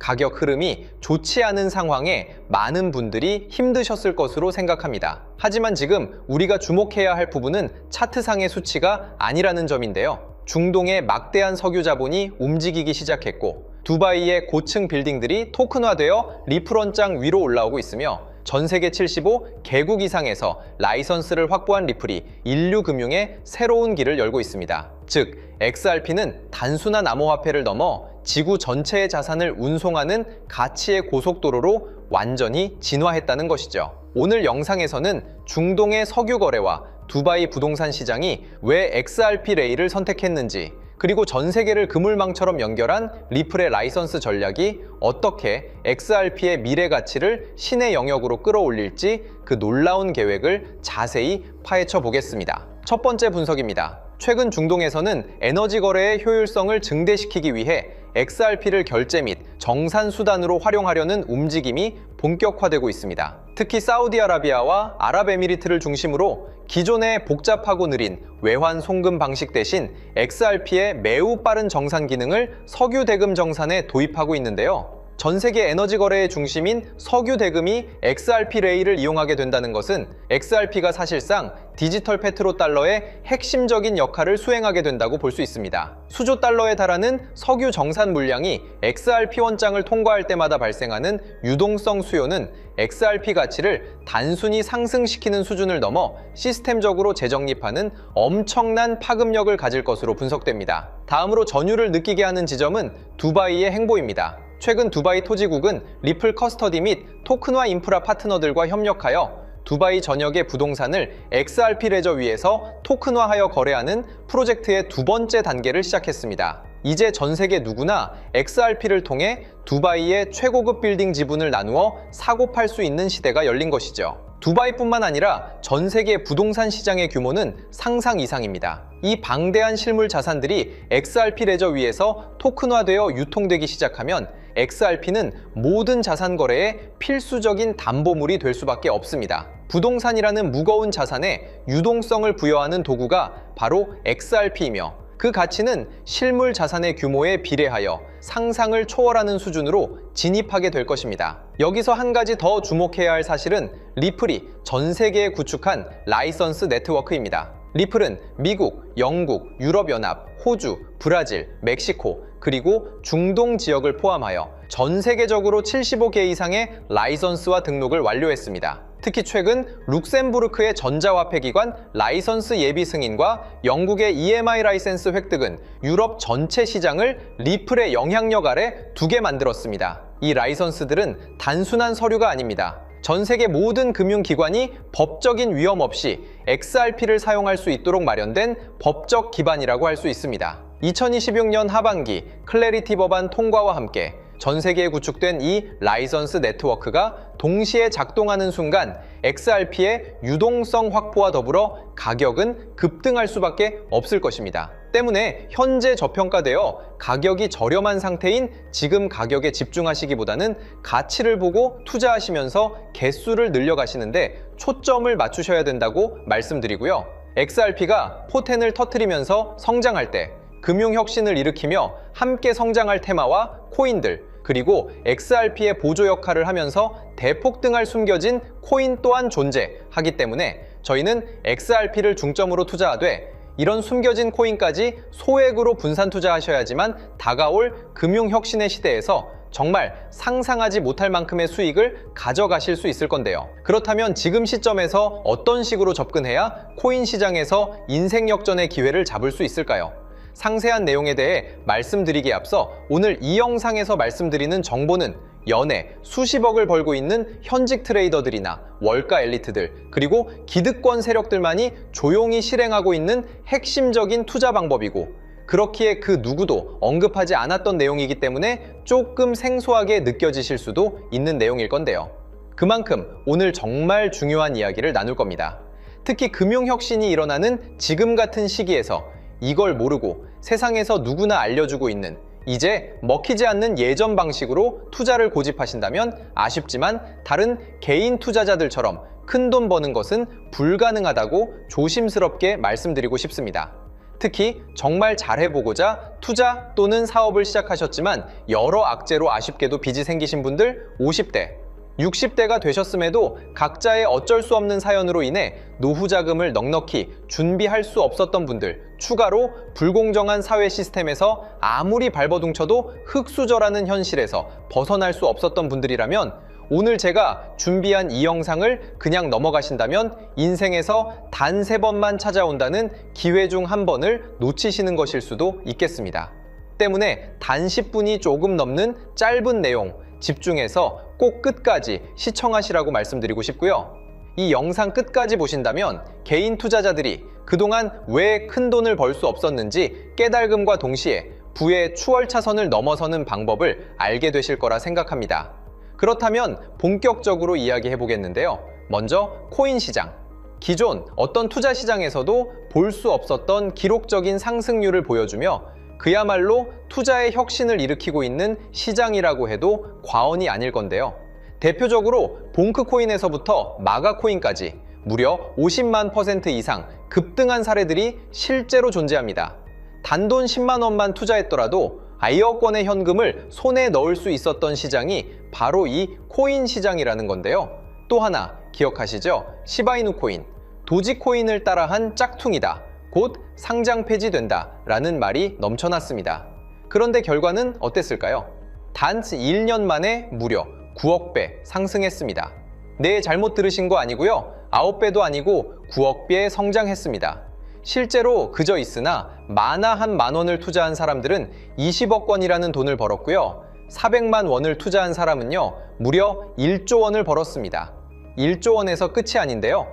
가격 흐름이 좋지 않은 상황에 많은 분들이 힘드셨을 것으로 생각합니다. 하지만 지금 우리가 주목해야 할 부분은 차트상의 수치가 아니라는 점인데요. 중동의 막대한 석유 자본이 움직이기 시작했고 두바이의 고층 빌딩들이 토큰화되어 리플원장 위로 올라오고 있으며 전 세계 75개국 이상에서 라이선스를 확보한 리플이 인류 금융의 새로운 길을 열고 있습니다. 즉, XRP는 단순한 암호화폐를 넘어 지구 전체의 자산을 운송하는 가치의 고속도로로 완전히 진화했다는 것이죠. 오늘 영상에서는 중동의 석유 거래와 두바이 부동산 시장이 왜 XRP 레일을 선택했는지, 그리고 전 세계를 그물망처럼 연결한 리플의 라이선스 전략이 어떻게 XRP의 미래 가치를 신의 영역으로 끌어올릴지 그 놀라운 계획을 자세히 파헤쳐 보겠습니다. 첫 번째 분석입니다. 최근 중동에서는 에너지 거래의 효율성을 증대시키기 위해 XRP를 결제 및 정산 수단으로 활용하려는 움직임이 본격화되고 있습니다. 특히 사우디아라비아와 아랍에미리트를 중심으로 기존의 복잡하고 느린 외환 송금 방식 대신 XRP의 매우 빠른 정산 기능을 석유 대금 정산에 도입하고 있는데요. 전 세계 에너지 거래의 중심인 석유 대금이 XRP 레일을 이용하게 된다는 것은 XRP가 사실상 디지털 페트로 달러의 핵심적인 역할을 수행하게 된다고 볼 수 있습니다. 수조 달러에 달하는 석유 정산 물량이 XRP 원장을 통과할 때마다 발생하는 유동성 수요는 XRP 가치를 단순히 상승시키는 수준을 넘어 시스템적으로 재정립하는 엄청난 파급력을 가질 것으로 분석됩니다. 다음으로 전율을 느끼게 하는 지점은 두바이의 행보입니다. 최근 두바이 토지국은 리플 커스터디 및 토큰화 인프라 파트너들과 협력하여 두바이 전역의 부동산을 XRP 레저 위에서 토큰화하여 거래하는 프로젝트의 두 번째 단계를 시작했습니다. 이제 전 세계 누구나 XRP를 통해 두바이의 최고급 빌딩 지분을 나누어 사고 팔 수 있는 시대가 열린 것이죠. 두바이뿐만 아니라 전 세계 부동산 시장의 규모는 상상 이상입니다. 이 방대한 실물 자산들이 XRP 레저 위에서 토큰화되어 유통되기 시작하면 XRP는 모든 자산 거래의 필수적인 담보물이 될 수밖에 없습니다. 부동산이라는 무거운 자산에 유동성을 부여하는 도구가 바로 XRP이며 그 가치는 실물 자산의 규모에 비례하여 상상을 초월하는 수준으로 진입하게 될 것입니다. 여기서 한 가지 더 주목해야 할 사실은 리플이 전 세계에 구축한 라이선스 네트워크입니다. 리플은 미국, 영국, 유럽연합, 호주, 브라질, 멕시코, 그리고 중동 지역을 포함하여 전 세계적으로 75개 이상의 라이선스와 등록을 완료했습니다. 특히 최근 룩셈부르크의 전자화폐 기관 라이선스 예비 승인과 영국의 EMI 라이센스 획득은 유럽 전체 시장을 리플의 영향력 아래 두게 만들었습니다. 이 라이선스들은 단순한 서류가 아닙니다. 전 세계 모든 금융기관이 법적인 위험 없이 XRP를 사용할 수 있도록 마련된 법적 기반이라고 할 수 있습니다. 2026년 하반기 클래리티 법안 통과와 함께 전 세계에 구축된 이 라이선스 네트워크가 동시에 작동하는 순간 XRP의 유동성 확보와 더불어 가격은 급등할 수밖에 없을 것입니다. 때문에 현재 저평가되어 가격이 저렴한 상태인 지금 가격에 집중하시기보다는 가치를 보고 투자하시면서 개수를 늘려가시는데 초점을 맞추셔야 된다고 말씀드리고요. XRP가 포텐을 터뜨리면서 성장할 때 금융혁신을 일으키며 함께 성장할 테마와 코인들, 그리고 XRP의 보조 역할을 하면서 대폭등할 숨겨진 코인 또한 존재하기 때문에 저희는 XRP를 중점으로 투자하되 이런 숨겨진 코인까지 소액으로 분산 투자하셔야지만 다가올 금융혁신의 시대에서 정말 상상하지 못할 만큼의 수익을 가져가실 수 있을 건데요. 그렇다면 지금 시점에서 어떤 식으로 접근해야 코인 시장에서 인생 역전의 기회를 잡을 수 있을까요? 상세한 내용에 대해 말씀드리기에 앞서 오늘 이 영상에서 말씀드리는 정보는 연에 수십억을 벌고 있는 현직 트레이더들이나 월가 엘리트들, 그리고 기득권 세력들만이 조용히 실행하고 있는 핵심적인 투자 방법이고, 그렇기에 그 누구도 언급하지 않았던 내용이기 때문에 조금 생소하게 느껴지실 수도 있는 내용일 건데요. 그만큼 오늘 정말 중요한 이야기를 나눌 겁니다. 특히 금융혁신이 일어나는 지금 같은 시기에서 이걸 모르고 세상에서 누구나 알려주고 있는, 이제 먹히지 않는 예전 방식으로 투자를 고집하신다면 아쉽지만 다른 개인 투자자들처럼 큰돈 버는 것은 불가능하다고 조심스럽게 말씀드리고 싶습니다. 특히 정말 잘해보고자 투자 또는 사업을 시작하셨지만 여러 악재로 아쉽게도 빚이 생기신 분들 50대, 60대가 되셨음에도 각자의 어쩔 수 없는 사연으로 인해 노후 자금을 넉넉히 준비할 수 없었던 분들, 추가로 불공정한 사회 시스템에서 아무리 발버둥쳐도 흙수저라는 현실에서 벗어날 수 없었던 분들이라면 오늘 제가 준비한 이 영상을 그냥 넘어가신다면 인생에서 단 3번만 찾아온다는 기회 중 한 번을 놓치시는 것일 수도 있겠습니다. 때문에 단 10분이 조금 넘는 짧은 내용 집중해서 꼭 끝까지 시청하시라고 말씀드리고 싶고요. 이 영상 끝까지 보신다면 개인 투자자들이 그동안 왜 큰 돈을 벌 수 없었는지 깨달음과 동시에 부의 추월차선을 넘어서는 방법을 알게 되실 거라 생각합니다. 그렇다면 본격적으로 이야기해 보겠는데요. 먼저 코인 시장. 기존 어떤 투자 시장에서도 볼 수 없었던 기록적인 상승률을 보여주며 그야말로 투자의 혁신을 일으키고 있는 시장이라고 해도 과언이 아닐 건데요. 대표적으로 봉크코인에서부터 마가코인까지 무려 50만 % 이상 급등한 사례들이 실제로 존재합니다. 단돈 10만 원만 투자했더라도 1억 원의 현금을 손에 넣을 수 있었던 시장이 바로 이 코인 시장이라는 건데요. 또 하나 기억하시죠? 시바이누 코인, 도지코인을 따라한 짝퉁이다. 곧 상장 폐지된다 라는 말이 넘쳐났습니다. 그런데 결과는 어땠을까요? 단 1년 만에 무려 9억 배 상승했습니다. 네, 잘못 들으신 거 아니고요. 9배도 아니고 9억 배 성장했습니다. 실제로 그저 있으나 만화 한 만 원을 투자한 사람들은 20억 원이라는 돈을 벌었고요. 400만 원을 투자한 사람은요, 무려 1조 원을 벌었습니다. 1조 원에서 끝이 아닌데요.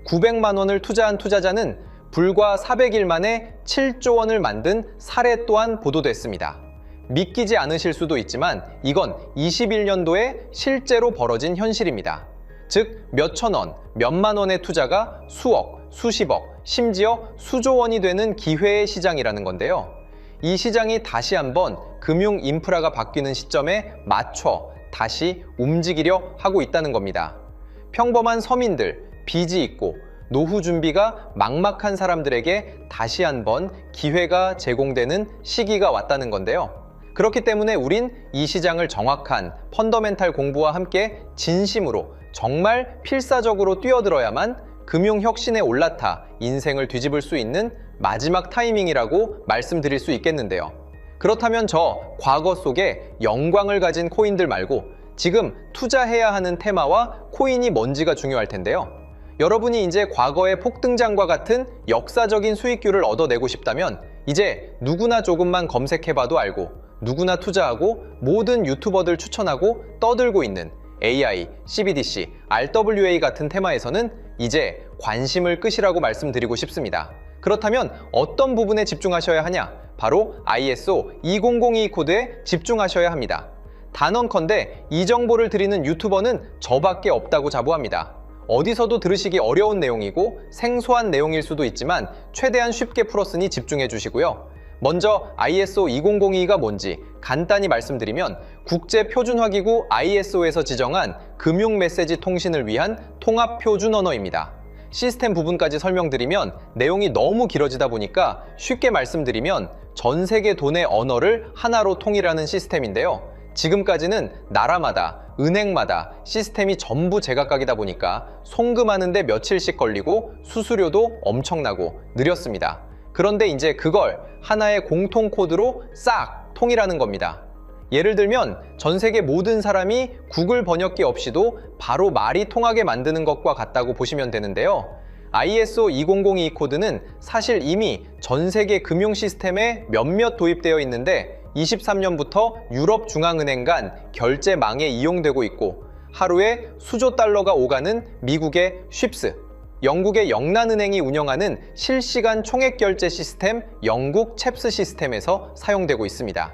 900만 원을 투자한 투자자는 불과 400일 만에 7조 원을 만든 사례 또한 보도됐습니다. 믿기지 않으실 수도 있지만 이건 21년도에 실제로 벌어진 현실입니다. 즉 몇천 원, 몇만 원의 투자가 수억, 수십억, 심지어 수조 원이 되는 기회의 시장이라는 건데요. 이 시장이 다시 한번 금융 인프라가 바뀌는 시점에 맞춰 다시 움직이려 하고 있다는 겁니다. 평범한 서민들, 빚이 있고 노후 준비가 막막한 사람들에게 다시 한번 기회가 제공되는 시기가 왔다는 건데요. 그렇기 때문에 우린 이 시장을 정확한 펀더멘탈 공부와 함께 진심으로 정말 필사적으로 뛰어들어야만 금융혁신에 올라타 인생을 뒤집을 수 있는 마지막 타이밍이라고 말씀드릴 수 있겠는데요. 그렇다면 저 과거 속에 영광을 가진 코인들 말고 지금 투자해야 하는 테마와 코인이 뭔지가 중요할 텐데요. 여러분이 이제 과거의 폭등장과 같은 역사적인 수익률을 얻어내고 싶다면 이제 누구나 조금만 검색해봐도 알고 누구나 투자하고 모든 유튜버들 추천하고 떠들고 있는 AI, CBDC, RWA 같은 테마에서는 이제 관심을 끄시라고 말씀드리고 싶습니다. 그렇다면 어떤 부분에 집중하셔야 하냐? 바로 ISO 2002 코드에 집중하셔야 합니다. 단언컨대 이 정보를 드리는 유튜버는 저밖에 없다고 자부합니다. 어디서도 들으시기 어려운 내용이고 생소한 내용일 수도 있지만 최대한 쉽게 풀었으니 집중해 주시고요. 먼저 ISO 2002가 뭔지 간단히 말씀드리면 국제표준화기구 ISO에서 지정한 금융메시지 통신을 위한 통합표준 언어입니다. 시스템 부분까지 설명드리면 내용이 너무 길어지다 보니까 쉽게 말씀드리면 전 세계 돈의 언어를 하나로 통일하는 시스템인데요. 지금까지는 나라마다, 은행마다 시스템이 전부 제각각이다 보니까 송금하는데 며칠씩 걸리고 수수료도 엄청나고 느렸습니다. 그런데 이제 그걸 하나의 공통 코드로 싹 통일하는 겁니다. 예를 들면 전 세계 모든 사람이 구글 번역기 없이도 바로 말이 통하게 만드는 것과 같다고 보시면 되는데요. ISO 2002 코드는 사실 이미 전 세계 금융 시스템에 몇몇 도입되어 있는데 23년부터 유럽중앙은행 간 결제망에 이용되고 있고 하루에 수조 달러가 오가는 미국의 쉽스, 영국의 영란은행이 운영하는 실시간 총액결제 시스템 영국 챕스 시스템에서 사용되고 있습니다.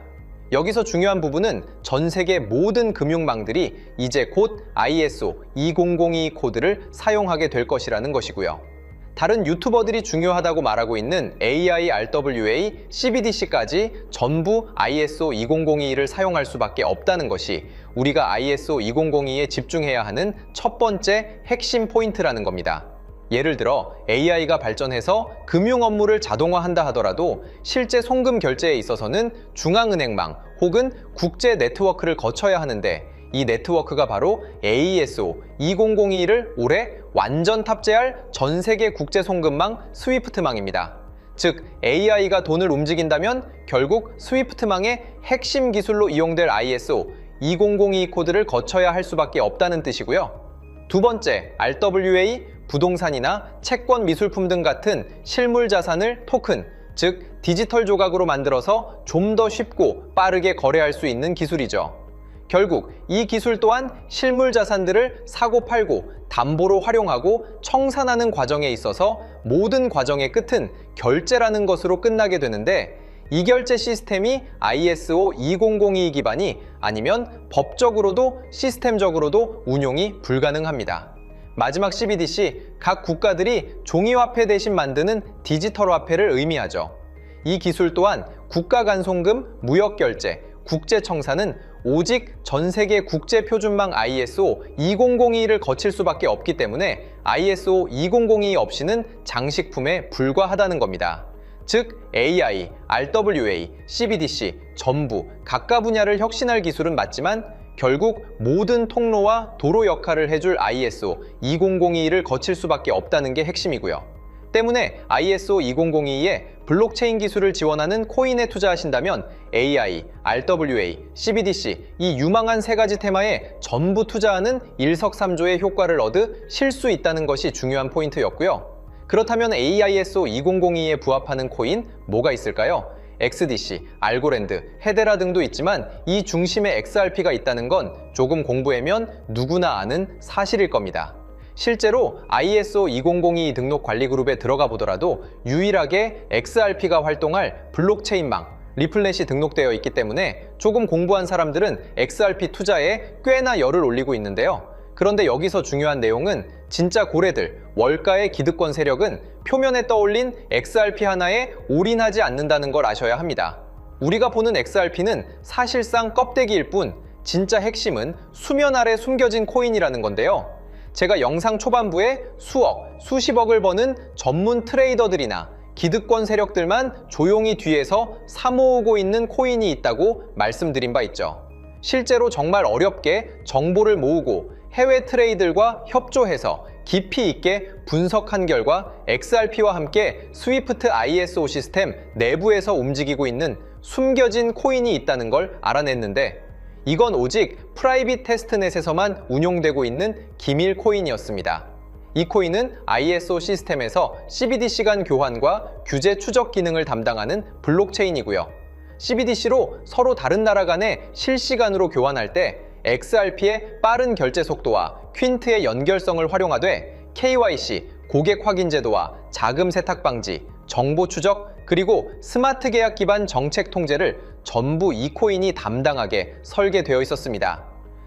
여기서 중요한 부분은 전 세계 모든 금융망들이 이제 곧 ISO 2002 코드를 사용하게 될 것이라는 것이고요. 다른 유튜버들이 중요하다고 말하고 있는 AI, RWA, CBDC까지 전부 ISO 2002를 사용할 수밖에 없다는 것이 우리가 ISO 2002에 집중해야 하는 첫 번째 핵심 포인트라는 겁니다. 예를 들어 AI가 발전해서 금융 업무를 자동화한다 하더라도 실제 송금 결제에 있어서는 중앙은행망 혹은 국제 네트워크를 거쳐야 하는데, 이 네트워크가 바로 AESO 2002를 올해 완전 탑재할 전 세계 국제 송금망 스위프트망입니다. 즉 AI가 돈을 움직인다면 결국 스위프트망의 핵심 기술로 이용될 ISO 2002 코드를 거쳐야 할 수밖에 없다는 뜻이고요. 두 번째, RWA, 부동산이나 채권, 미술품 등 같은 실물 자산을 토큰, 즉 디지털 조각으로 만들어서 좀 더 쉽고 빠르게 거래할 수 있는 기술이죠. 결국 이 기술 또한 실물 자산들을 사고 팔고 담보로 활용하고 청산하는 과정에 있어서 모든 과정의 끝은 결제라는 것으로 끝나게 되는데, 이 결제 시스템이 ISO 2002 기반이 아니면 법적으로도 시스템적으로도 운용이 불가능합니다. 마지막 CBDC, 각 국가들이 종이화폐 대신 만드는 디지털 화폐를 의미하죠. 이 기술 또한 국가 간 송금, 무역 결제, 국제 청산은 오직 전 세계 국제 표준망 ISO 2002를 거칠 수밖에 없기 때문에 ISO 2002 없이는 장식품에 불과하다는 겁니다. 즉 AI, RWA, CBDC 전부 각각 분야를 혁신할 기술은 맞지만 결국 모든 통로와 도로 역할을 해줄 ISO 2002를 거칠 수밖에 없다는 게 핵심이고요. 때문에 ISO 2002에 블록체인 기술을 지원하는 코인에 투자하신다면 AI, RWA, CBDC 이 유망한 세 가지 테마에 전부 투자하는 일석삼조의 효과를 얻으실 수 있다는 것이 중요한 포인트였고요. 그렇다면 AISO 2002에 부합하는 코인 뭐가 있을까요? XDC, 알고랜드, 헤데라 등도 있지만 이 중심에 XRP가 있다는 건 조금 공부하면 누구나 아는 사실일 겁니다. 실제로 ISO 2002 등록 관리 그룹에 들어가 보더라도 유일하게 XRP가 활동할 블록체인망, 리플넷이 등록되어 있기 때문에 조금 공부한 사람들은 XRP 투자에 꽤나 열을 올리고 있는데요. 그런데 여기서 중요한 내용은 진짜 고래들, 월가의 기득권 세력은 표면에 떠올린 XRP 하나에 올인하지 않는다는 걸 아셔야 합니다. 우리가 보는 XRP는 사실상 껍데기일 뿐 진짜 핵심은 수면 아래 숨겨진 코인이라는 건데요. 제가 영상 초반부에 수억, 수십억을 버는 전문 트레이더들이나 기득권 세력들만 조용히 뒤에서 사모으고 있는 코인이 있다고 말씀드린 바 있죠. 실제로 정말 어렵게 정보를 모으고 해외 트레이더들과 협조해서 깊이 있게 분석한 결과 XRP와 함께 스위프트 ISO 시스템 내부에서 움직이고 있는 숨겨진 코인이 있다는 걸 알아냈는데, 이건 오직 프라이빗 테스트넷에서만 운용되고 있는 기밀 코인이었습니다. 이 코인은 ISO 시스템에서 CBDC 간 교환과 규제 추적 기능을 담당하는 블록체인이고요. CBDC로 서로 다른 나라 간에 실시간으로 교환할 때 XRP의 빠른 결제 속도와 퀸트의 연결성을 활용하되 KYC, 고객 확인 제도와 자금 세탁 방지, 정보 추적, 그리고 스마트 계약 기반 정책 통제를 전부 이 코인이 담당하게 설계되어 있었습니다.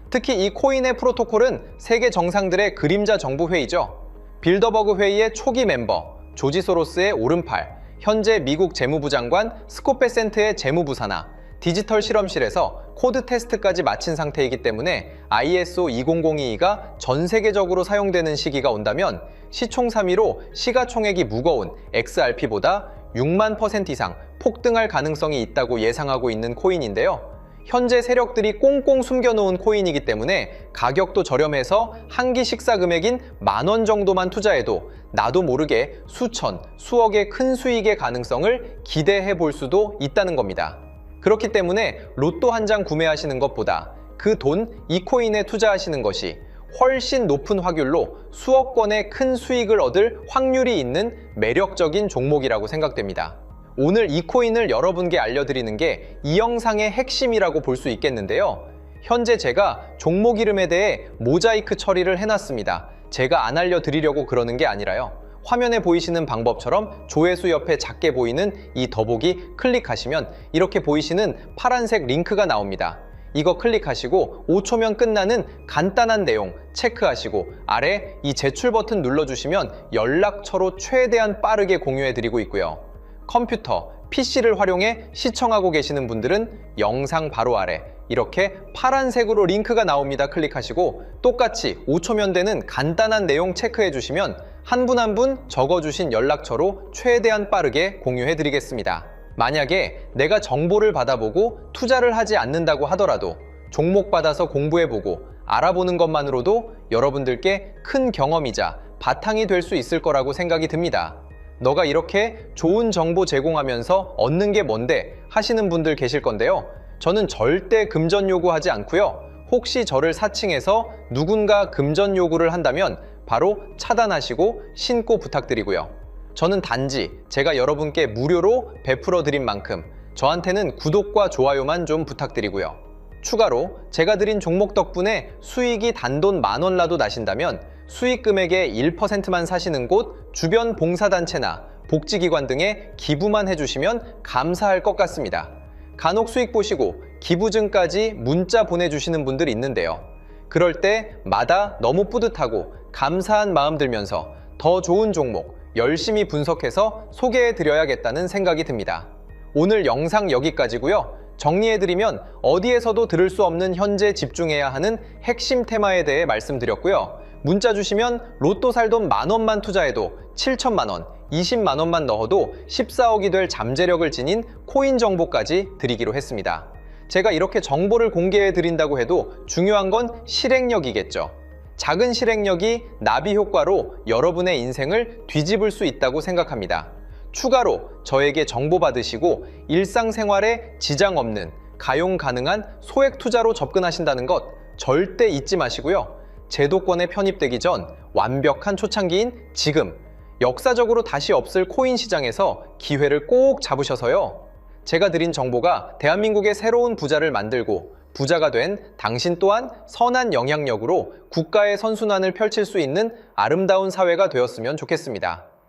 특히 이 코인의 프로토콜은 세계 정상들의 그림자 정부 회의죠. 빌더버그 회의의 초기 멤버, 조지 소로스의 오른팔, 현재 미국 재무부 장관 스콧 베센트의 재무부 산하, 디지털 실험실에서 코드 테스트까지 마친 상태이기 때문에 ISO 2002가 전 세계적으로 사용되는 시기가 온다면 시총삼위로 시가총액이 무거운 XRP보다 6만 % 이상 폭등할 가능성이 있다고 예상하고 있는 코인인데요. 현재 세력들이 꽁꽁 숨겨놓은 코인이기 때문에 가격도 저렴해서 한 끼 식사 금액인 10,000원 정도만 투자해도 나도 모르게 수천, 수억의 큰 수익의 가능성을 기대해 볼 수도 있다는 겁니다. 그렇기 때문에 로또 한 장 구매하시는 것보다 그 돈 이 코인에 투자하시는 것이 훨씬 높은 확률로 수억 건의 큰 수익을 얻을 확률이 있는 매력적인 종목이라고 생각됩니다. 오늘 이 코인을 여러분께 알려드리는 게 이 영상의 핵심이라고 볼 수 있겠는데요. 현재 제가 종목 이름에 대해 모자이크 처리를 해놨습니다. 제가 안 알려드리려고 그러는 게 아니라요. 화면에 보이시는 방법처럼 조회수 옆에 작게 보이는 이 더보기 클릭하시면 이렇게 보이시는 파란색 링크가 나옵니다. 이거 클릭하시고 5초면 끝나는 간단한 내용 체크하시고 아래 이 제출 버튼 눌러주시면 연락처로 최대한 빠르게 공유해드리고 있고요. 컴퓨터, PC를 활용해 시청하고 계시는 분들은 영상 바로 아래 이렇게 파란색으로 링크가 나옵니다. 클릭하시고 똑같이 5초면 되는 간단한 내용 체크해 주시면 한 분 한 분 적어주신 연락처로 최대한 빠르게 공유해 드리겠습니다. 만약에 내가 정보를 받아보고 투자를 하지 않는다고 하더라도 종목 받아서 공부해보고 알아보는 것만으로도 여러분들께 큰 경험이자 바탕이 될 수 있을 거라고 생각이 듭니다. 너가 이렇게 좋은 정보 제공하면서 얻는 게 뭔데 하시는 분들 계실 건데요. 저는 절대 금전 요구하지 않고요. 혹시 저를 사칭해서 누군가 금전 요구를 한다면 바로 차단하시고 신고 부탁드리고요. 저는 단지 제가 여러분께 무료로 베풀어 드린 만큼 저한테는 구독과 좋아요만 좀 부탁드리고요. 추가로 제가 드린 종목 덕분에 수익이 단돈 10,000원라도 나신다면 수익 금액의 1%만 사시는 곳 주변 봉사단체나 복지기관 등에 기부만 해주시면 감사할 것 같습니다. 간혹 수익 보시고 기부증까지 문자 보내주시는 분들 있는데요. 그럴 때마다 너무 뿌듯하고 감사한 마음 들면서 더 좋은 종목 열심히 분석해서 소개해드려야겠다는 생각이 듭니다. 오늘 영상 여기까지고요. 정리해드리면 어디에서도 들을 수 없는 현재 집중해야 하는 핵심 테마에 대해 말씀드렸고요. 문자 주시면 로또 살 돈 10,000원만 투자해도 7,000,000원, 200,000원만 넣어도 14억이 될 잠재력을 지닌 코인 정보까지 드리기로 했습니다. 제가 이렇게 정보를 공개해 드린다고 해도 중요한 건 실행력이겠죠. 작은 실행력이 나비 효과로 여러분의 인생을 뒤집을 수 있다고 생각합니다. 추가로 저에게 정보 받으시고 일상생활에 지장 없는 가용 가능한 소액 투자로 접근하신다는 것 절대 잊지 마시고요. 제도권에 편입되기 전 완벽한 초창기인 지금 역사적으로 다시 없을 코인 시장에서 기회를 꼭 잡으셔서요. 제가 드린 정보가 대한민국의 새로운 부자를 만들고 부자가 된 당신 또한 선한 영향력으로 국가의 선순환을 펼칠 수 있는 아름다운 사회가 되었으면 좋겠습니다.